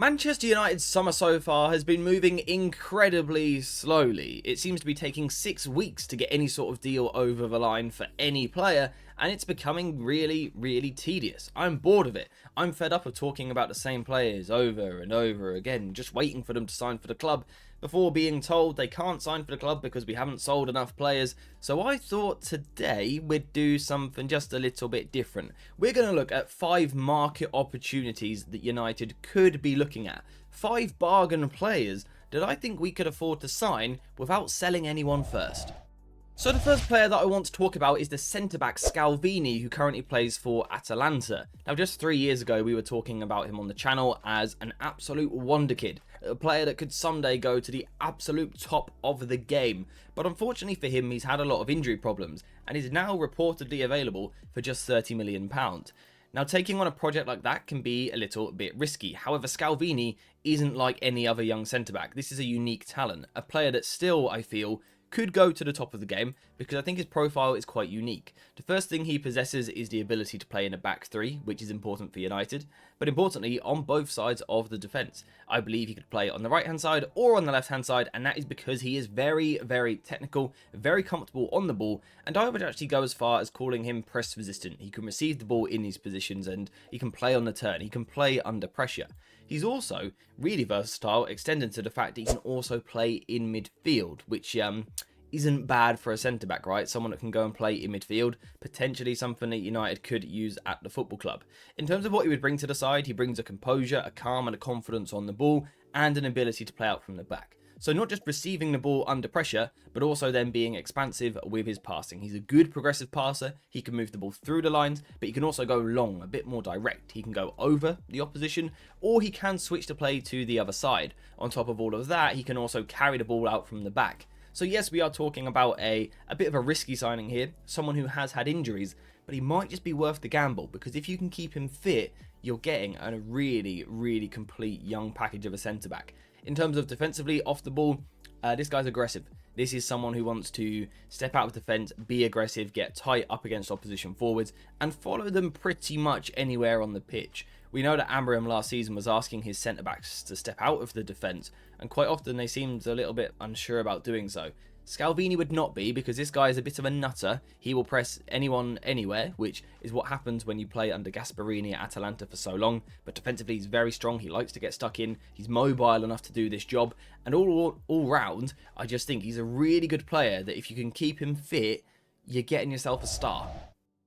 Manchester United's summer so far has been moving incredibly slowly. It seems to be taking 6 weeks to get any sort of deal over the line for any player, and it's becoming really tedious. I'm bored of it. I'm fed up of talking about the same players over and over again, just waiting for them to sign for the club before being told they can't sign for the club because we haven't sold enough players. So I thought today we'd do something just a little bit different. We're going to look at 5 market opportunities that United could be looking at. 5 bargain players that I think we could afford to sign without selling anyone first. So the first player that I want to talk about is the centre-back Scalvini, who currently plays for Atalanta. Now, just 3 years ago, we were talking about him on the channel as an absolute wonder kid, a player that could someday go to the absolute top of the game. But unfortunately for him, he's had a lot of injury problems and is now reportedly available for just £30 million. Now, taking on a project like that can be a little bit risky. However, Scalvini isn't like any other young centre-back. This is a unique talent, a player that still, I feel, could go to the top of the game because I think his profile is quite unique. The first thing he possesses is the ability to play in a back three, which is important for United, but importantly on both sides of the defence. I believe he could play on the right hand side or on the left hand side, and that is because he is very technical, very comfortable on the ball, and I would actually go as far as calling him press resistant. He can receive the ball in these positions and he can play on the turn, he can play under pressure. He's also really versatile, extended to the fact that he can also play in midfield, which isn't bad for a centre-back, right? Someone that can go and play in midfield, potentially something that United could use at the football club. In terms of what he would bring to the side, he brings a composure, a calm and a confidence on the ball, and an ability to play out from the back. So not just receiving the ball under pressure, but also then being expansive with his passing. He's a good progressive passer. He can move the ball through the lines, but he can also go long, a bit more direct. He can go over the opposition, or he can switch the play to the other side. On top of all of that, he can also carry the ball out from the back. So yes, we are talking about a bit of a risky signing here, someone who has had injuries, but he might just be worth the gamble, because if you can keep him fit, you're getting a really complete young package of a centre-back. In terms of defensively, off the ball, this guy's aggressive. This is someone who wants to step out of defence, be aggressive, get tight up against opposition forwards, and follow them pretty much anywhere on the pitch. We know that Amorim last season was asking his centre-backs to step out of the defence, and quite often they seemed a little bit unsure about doing so. Scalvini would not be, because this guy is a bit of a nutter. He will press anyone anywhere, which is what happens when you play under Gasperini at Atalanta for so long. But defensively, he's very strong. He likes to get stuck in. He's mobile enough to do this job. And all round, I just think he's a really good player that if you can keep him fit, you're getting yourself a star.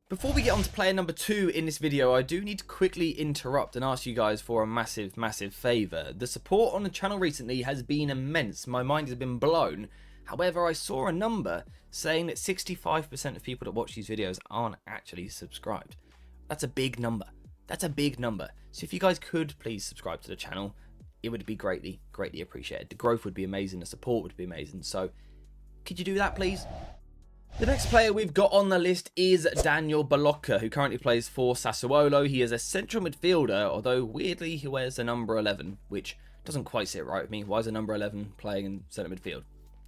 Before we get on to player number 2 in this video, I do need to quickly interrupt and ask you guys for a massive favour. The support on the channel recently has been immense. My mind has been blown. However, I saw a number saying that 65% of people that watch these videos aren't actually subscribed. That's a big number. That's a big number. So if you guys could please subscribe to the channel, it would be greatly appreciated. The growth would be amazing. The support would be amazing. So could you do that, please? The next player we've got on the list is Daniel Boloca, who currently plays for Sassuolo. He is a central midfielder, although weirdly he wears the number 11, which doesn't quite sit right with me. Why is a number 11 playing in centre midfield?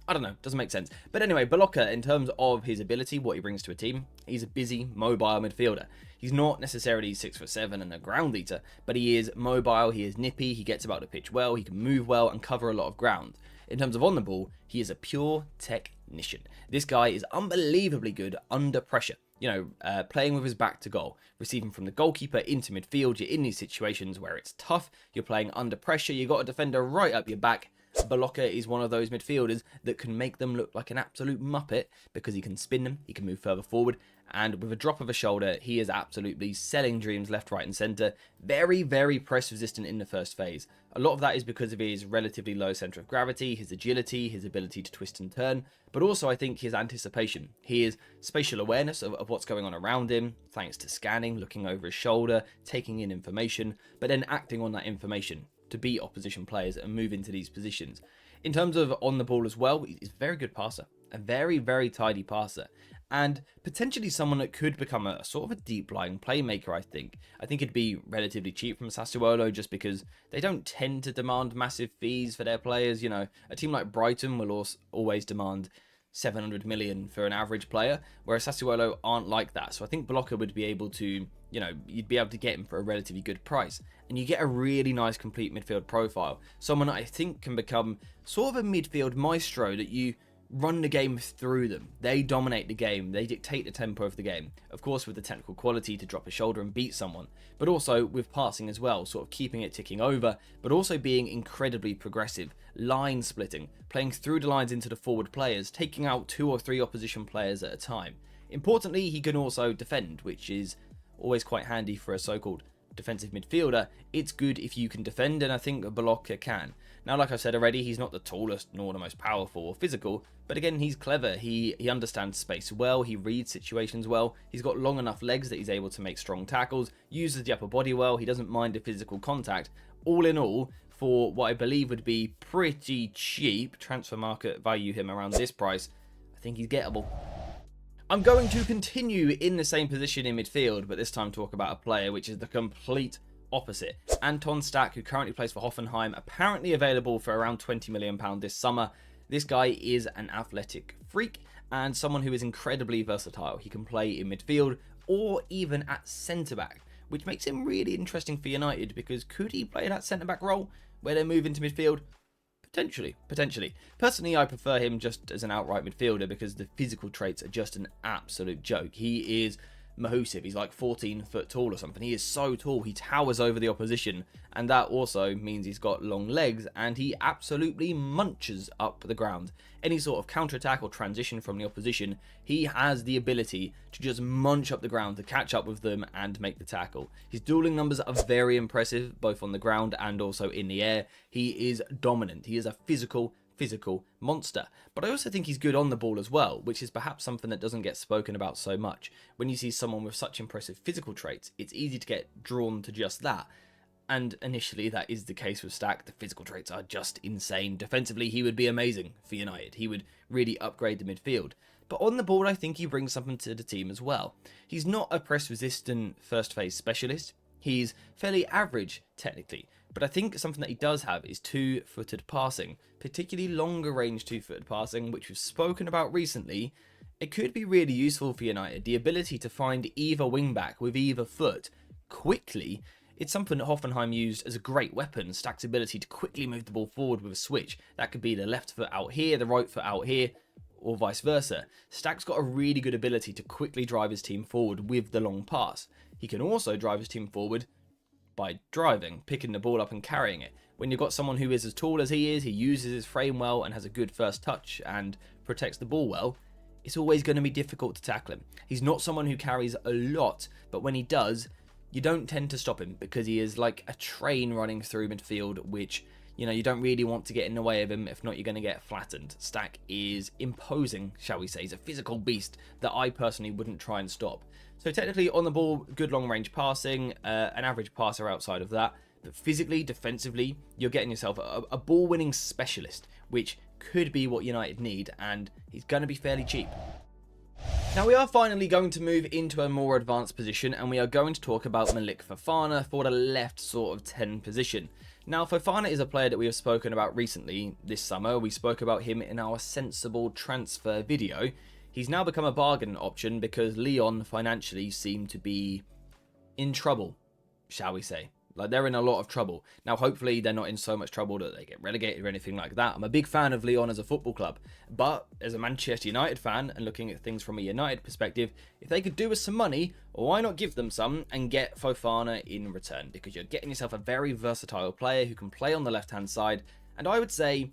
I don't know, doesn't make sense. But anyway, Boloca, in terms of his ability, what he brings to a team, he's a busy, mobile midfielder. He's not necessarily 6'7" and a ground eater, but he is mobile, he is nippy, he gets about the pitch well, he can move well and cover a lot of ground. In terms of on the ball, he is a pure technician. This guy is unbelievably good under pressure. You know, playing with his back to goal, receiving from the goalkeeper into midfield. You're in these situations where it's tough, you're playing under pressure, you've got a defender right up your back. Boloca is one of those midfielders that can make them look like an absolute muppet because he can spin them, he can move further forward, and with a drop of a shoulder, he is absolutely selling dreams left, right and centre. Very press resistant in the first phase. A lot of that is because of his relatively low centre of gravity, his agility, his ability to twist and turn, but also I think his anticipation. His spatial awareness of what's going on around him, thanks to scanning, looking over his shoulder, taking in information, but then acting on that information to beat opposition players and move into these positions. In terms of on the ball as well, he's a very good passer, a very tidy passer, and potentially someone that could become a sort of a deep-lying playmaker, I think. I think it'd be relatively cheap from Sassuolo just because they don't tend to demand massive fees for their players. You know, a team like Brighton will always demand 700 million for an average player, whereas Sassuolo aren't like that. So I think Boloca would be able to, you know, you'd be able to get him for a relatively good price. And you get a really nice complete midfield profile. Someone I think can become sort of a midfield maestro that you run the game through them. They dominate the game. They dictate the tempo of the game. Of course, with the technical quality to drop a shoulder and beat someone, but also with passing as well, sort of keeping it ticking over, but also being incredibly progressive, line splitting, playing through the lines into the forward players, taking out 2 or 3 opposition players at a time. Importantly, he can also defend, which is always quite handy for a so-called defensive midfielder. It's good if you can defend, and I think Boloca can. Now, like I've said already, he's not the tallest nor the most powerful or physical, but again, he's clever. He understands space well, he reads situations well, he's got long enough legs that he's able to make strong tackles, uses the upper body well, he doesn't mind the physical contact. All in all, for what I believe would be pretty cheap, transfer market value him around this price, I think he's gettable. I'm going to continue in the same position in midfield, but this time talk about a player which is the complete opposite. Anton Stach, who currently plays for Hoffenheim, apparently available for around £20 million this summer. This guy is an athletic freak and someone who is incredibly versatile. He can play in midfield or even at centre-back, which makes him really interesting for United, because could he play that centre-back role where they move into midfield? Potentially. Personally, I prefer him just as an outright midfielder because the physical traits are just an absolute joke. He is massive. He's like 14 foot tall or something. He is so tall. He towers over the opposition, and that also means he's got long legs, and he absolutely munches up the ground. Any sort of counter-attack or transition from the opposition, he has the ability to just munch up the ground to catch up with them and make the tackle. His dueling numbers are very impressive, both on the ground and also in the air. He is dominant. He is a physical monster. But I also think he's good on the ball as well, which is perhaps something that doesn't get spoken about so much. When you see someone with such impressive physical traits, it's easy to get drawn to just that. And initially that is the case with Stach. The physical traits are just insane. Defensively, he would be amazing for United. He would really upgrade the midfield. But on the ball, I think he brings something to the team as well. He's not a press-resistant first-phase specialist. He's fairly average, technically. But I think something that he does have is two-footed passing, particularly longer-range two-footed passing, which we've spoken about recently. It could be really useful for United. The ability to find either wing-back with either foot quickly. It's something that Hoffenheim used as a great weapon. Stach's ability to quickly move the ball forward with a switch. That could be the left foot out here, the right foot out here, or vice versa. Stach's got a really good ability to quickly drive his team forward with the long pass. He can also drive his team forward by driving, picking the ball up and carrying it. When you've got someone who is as tall as he is, he uses his frame well and has a good first touch and protects the ball well, it's always going to be difficult to tackle him. He's not someone who carries a lot, but when he does, you don't tend to stop him because he is like a train running through midfield, which, you know, you don't really want to get in the way of him. If not, you're going to get flattened. Stach is imposing, shall we say. He's a physical beast that I personally wouldn't try and stop. So technically on the ball, good long range passing, an average passer outside of that. But physically, defensively, you're getting yourself a ball winning specialist, which could be what United need, and he's going to be fairly cheap. Now we are finally going to move into a more advanced position, and we are going to talk about Malik Fofana for the left sort of 10 position. Now Fofana is a player that we have spoken about recently this summer. We spoke about him in our sensible transfer video. He's now become a bargain option because Lyon financially seem to be in trouble, shall we say. Like, they're in a lot of trouble. Now, hopefully, they're not in so much trouble that they get relegated or anything like that. I'm a big fan of Lyon as a football club. But as a Manchester United fan, and looking at things from a United perspective, if they could do us some money, why not give them some and get Fofana in return? Because you're getting yourself a very versatile player who can play on the left-hand side. And I would say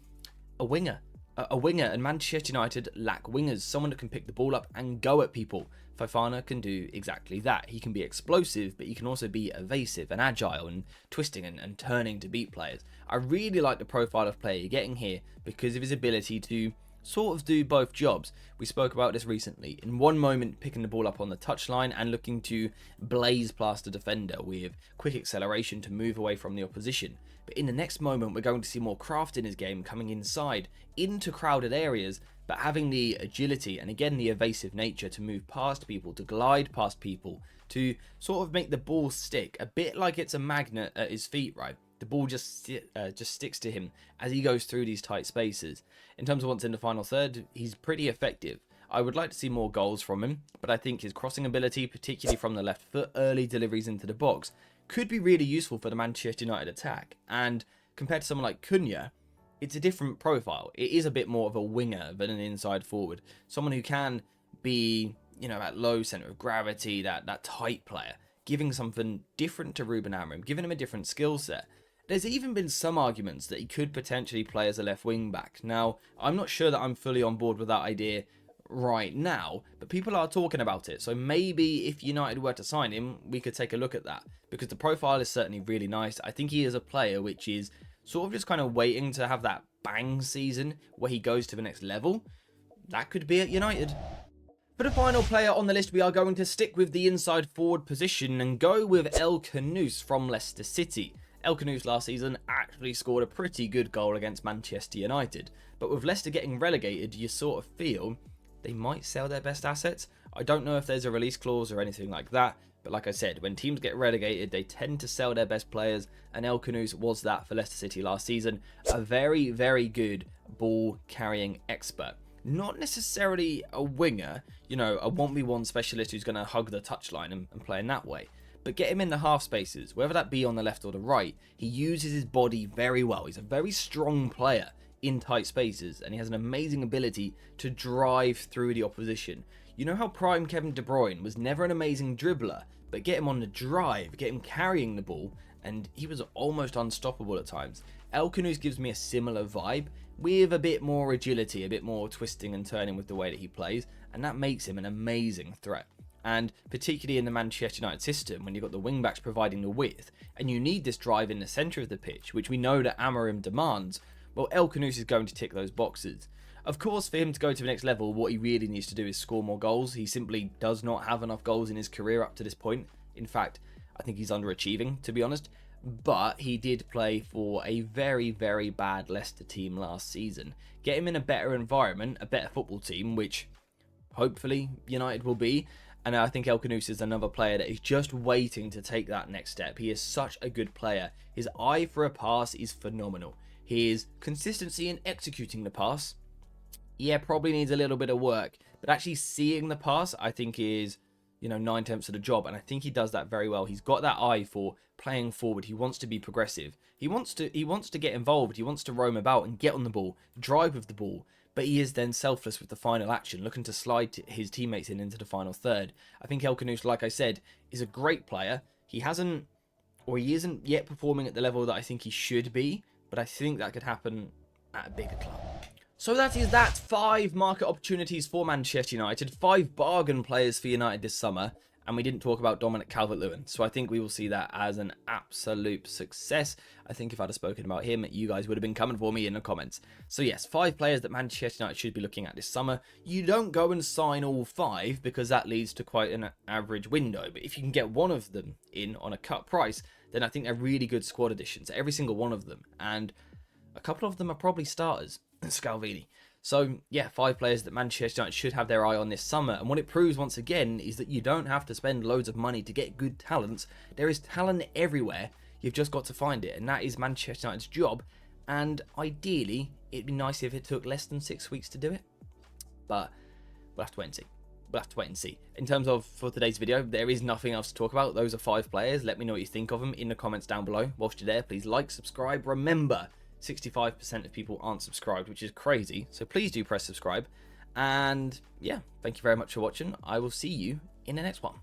a winger. A winger, and Manchester United lack wingers. Someone that can pick the ball up and go at people. Fofana can do exactly that. He can be explosive, but he can also be evasive and agile and twisting and turning to beat players. I really like the profile of player you're getting here because of his ability to sort of do both jobs. We spoke about this recently. In one moment, picking the ball up on the touchline and looking to blaze past the defender with quick acceleration to move away from the opposition. But in the next moment, we're going to see more craft in his game, coming inside into crowded areas, but having the agility and again the evasive nature to move past people, to glide past people, to sort of make the ball stick, a bit like it's a magnet at his feet, right? The ball just sticks to him as he goes through these tight spaces. In terms of once in the final third, he's pretty effective. I would like to see more goals from him, but I think his crossing ability, particularly from the left foot, early deliveries into the box, could be really useful for the Manchester United attack. And compared to someone like Khannouss, it's a different profile. It is a bit more of a winger than an inside forward. Someone who can be, you know, that low centre of gravity, that tight player, giving something different to Ruben Amorim, giving him a different skill set. There's even been some arguments that he could potentially play as a left wing back. Now, I'm not sure that I'm fully on board with that idea right now, but people are talking about it. So maybe if United were to sign him, we could take a look at that, because the profile is certainly really nice. I think he is a player which is sort of just kind of waiting to have that bang season where he goes to the next level. That could be at United. For the final player on the list, we are going to stick with the inside forward position and go with Khannouss from Leicester City. Khannouss last season actually scored a pretty good goal against Manchester United, but with Leicester getting relegated, you sort of feel they might sell their best assets. I don't know if there's a release clause or anything like that, but like I said, when teams get relegated, they tend to sell their best players, and Khannouss was that for Leicester City last season. A very, very good ball-carrying expert. Not necessarily a winger, you know, a 1v1 specialist who's going to hug the touchline and play in that way. But get him in the half spaces, whether that be on the left or the right. He uses his body very well. He's a very strong player in tight spaces, and he has an amazing ability to drive through the opposition. You know how prime Kevin De Bruyne was never an amazing dribbler, but get him on the drive, get him carrying the ball, and he was almost unstoppable at times. Khannouss gives me a similar vibe, with a bit more agility, a bit more twisting and turning with the way that he plays, and that makes him an amazing threat. And particularly in the Manchester United system, when you've got the wing-backs providing the width, and you need this drive in the centre of the pitch, which we know that Amorim demands, well, Khannouss is going to tick those boxes. Of course, for him to go to the next level, what he really needs to do is score more goals. He simply does not have enough goals in his career up to this point. In fact, I think he's underachieving, to be honest. But he did play for a very, very bad Leicester team last season. Get him in a better environment, a better football team, which hopefully United will be. And I think Khannouss is another player that is just waiting to take that next step. He is such a good player. His eye for a pass is phenomenal. His consistency in executing the pass, yeah, probably needs a little bit of work. But actually seeing the pass, I think is, you know, 9/10 of the job. And I think he does that very well. He's got that eye for playing forward. He wants to be progressive. He wants to get involved. He wants to roam about and get on the ball, drive with the ball. But he is then selfless with the final action, looking to slide his teammates into the final third. I think Khannouss, like I said, is a great player. He isn't yet performing at the level that I think he should be, but I think that could happen at a bigger club. So that is that. 5 market opportunities for Manchester United, 5 bargain players for United this summer, and we didn't talk about Dominic Calvert-Lewin. So I think we will see that as an absolute success. I think if I'd have spoken about him, you guys would have been coming for me in the comments. So yes, 5 players that Manchester United should be looking at this summer. You don't go and sign all 5 because that leads to quite an average window. But if you can get one of them in on a cut price, then I think they're really good squad additions, every single one of them. And a couple of them are probably starters. Scalvini. So yeah, 5 players that Manchester United should have their eye on this summer. And what it proves once again is that you don't have to spend loads of money to get good talents. There is talent everywhere. You've just got to find it. And that is Manchester United's job. And ideally, it'd be nice if it took less than 6 weeks to do it. But we'll have to wait and see. We'll have to wait and see. In terms of for today's video, there is nothing else to talk about. Those are 5 players. Let me know what you think of them in the comments down below. Whilst you're there, please like, subscribe. Remember, 65% of people aren't subscribed, which is crazy. So please do press subscribe. And yeah, thank you very much for watching. I will see you in the next one.